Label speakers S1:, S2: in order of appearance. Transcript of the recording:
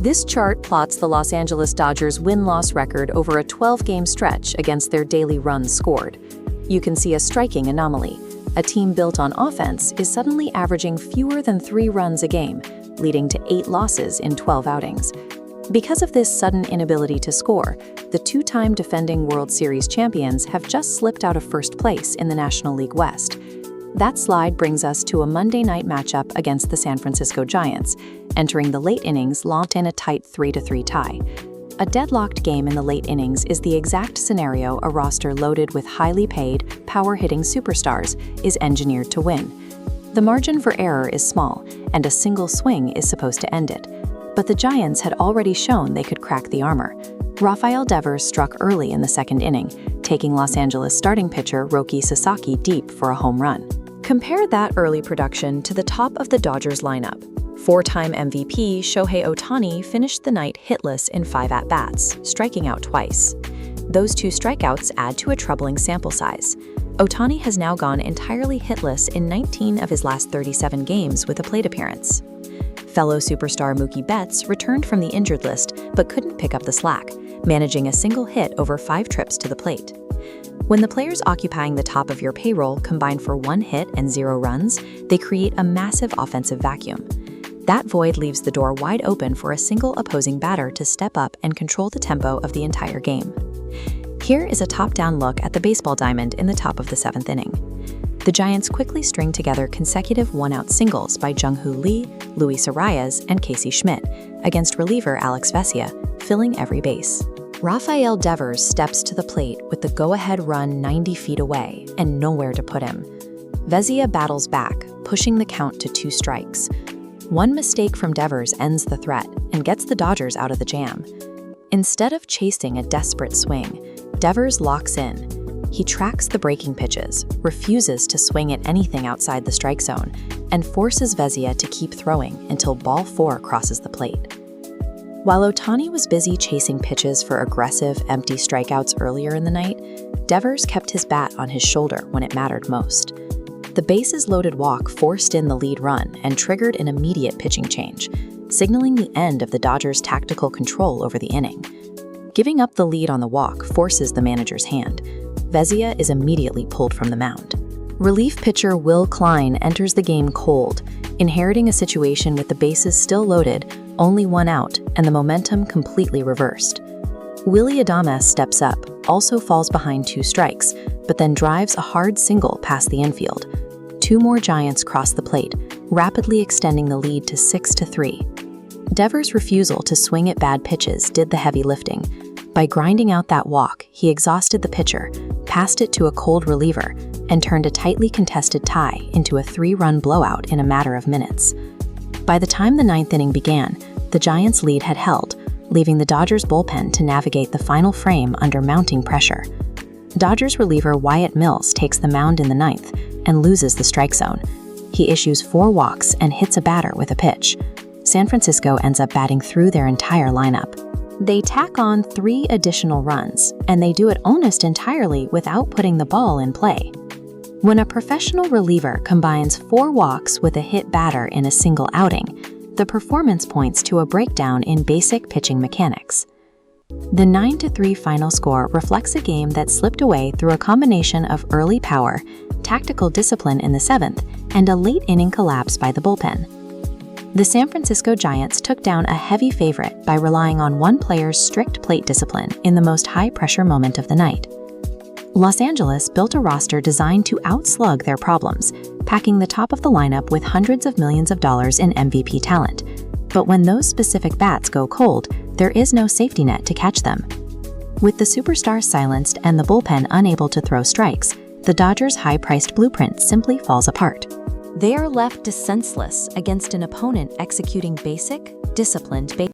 S1: This chart plots the Los Angeles Dodgers' win-loss record over a 12-game stretch against their daily runs scored. You can see a striking anomaly. A team built on offense is suddenly averaging fewer than 3 runs a game, leading to 8 losses in 12 outings. Because of this sudden inability to score, the 2-time defending World Series champions have just slipped out of first place in the National League West. That slide brings us to a Monday night matchup against the San Francisco Giants, entering the late innings locked in a tight 3-3 tie. A deadlocked game in the late innings is the exact scenario a roster loaded with highly paid, power-hitting superstars is engineered to win. The margin for error is small, and a single swing is supposed to end it. But the Giants had already shown they could crack the armor. Rafael struck early in the second inning, taking Los Angeles starting pitcher Roki Sasaki deep for a home run. Compare that early production to the top of the Dodgers lineup. 4-time MVP Shohei Ohtani finished the night hitless in 5 at-bats, striking out twice. Those 2 strikeouts add to a troubling sample size. Ohtani has now gone entirely hitless in 19 of his last 37 games with a plate appearance. Fellow superstar Mookie Betts returned from the injured list but couldn't pick up the slack, managing a single hit over 5 trips to the plate. When the players occupying the top of your payroll combine for 1 hit and 0 runs, they create a massive offensive vacuum. That void leaves the door wide open for a single opposing batter to step up and control the tempo of the entire game. Here is a top-down look at the baseball diamond in the top of the 7th inning. The Giants quickly string together consecutive 1-out singles by Jung-Hoo Lee, Luis Arias, and Casey Schmidt against reliever Alex Vesia, filling every base. Rafael steps to the plate with the go-ahead run 90 feet away and nowhere to put him. Vesia battles back, pushing the count to 2 strikes. One mistake from Devers ends the threat and gets the Dodgers out of the jam. Instead of chasing a desperate swing, Devers locks in. He tracks the breaking pitches, refuses to swing at anything outside the strike zone, and forces Vesia to keep throwing until ball 4 crosses the plate. While Ohtani was busy chasing pitches for aggressive, empty strikeouts earlier in the night, Devers kept his bat on his shoulder when it mattered most. The bases-loaded walk forced in the lead run and triggered an immediate pitching change, signaling the end of the Dodgers' tactical control over the inning. Giving up the lead on the walk forces the manager's hand. Vesia is immediately pulled from the mound. Relief pitcher Will Klein enters the game cold, inheriting a situation with the bases still loaded, only 1 out, and the momentum completely reversed. Willy steps up, also falls behind 2 strikes, but then drives a hard single past the infield. 2 more Giants cross the plate, rapidly extending the lead to 6-3. Devers' refusal to swing at bad pitches did the heavy lifting. By grinding out that walk, he exhausted the pitcher, passed it to a cold reliever, and turned a tightly contested tie into a 3-run blowout in a matter of minutes. By the time the 9th inning began, the Giants' lead had held, leaving the Dodgers' bullpen to navigate the final frame under mounting pressure. Dodgers reliever Wyatt Mills takes the mound in the 9th and loses the strike zone. He issues 4 walks and hits a batter with a pitch. San Francisco ends up batting through their entire lineup. They tack on 3 additional runs, and they do it almost entirely without putting the ball in play. When a professional reliever combines 4 walks with a hit batter in a single outing, the performance points to a breakdown in basic pitching mechanics. The 9-3 final score reflects a game that slipped away through a combination of early power, tactical discipline in the 7th, and a late-inning collapse by the bullpen. The San Francisco Giants took down a heavy favorite by relying on one player's strict plate discipline in the most high-pressure moment of the night. Los Angeles built a roster designed to outslug their problems, packing the top of the lineup with hundreds of millions of dollars in MVP talent. But when those specific bats go cold, there is no safety net to catch them. With the superstars silenced and the bullpen unable to throw strikes, the Dodgers' high-priced blueprint simply falls apart. They are left defenseless against an opponent executing basic, disciplined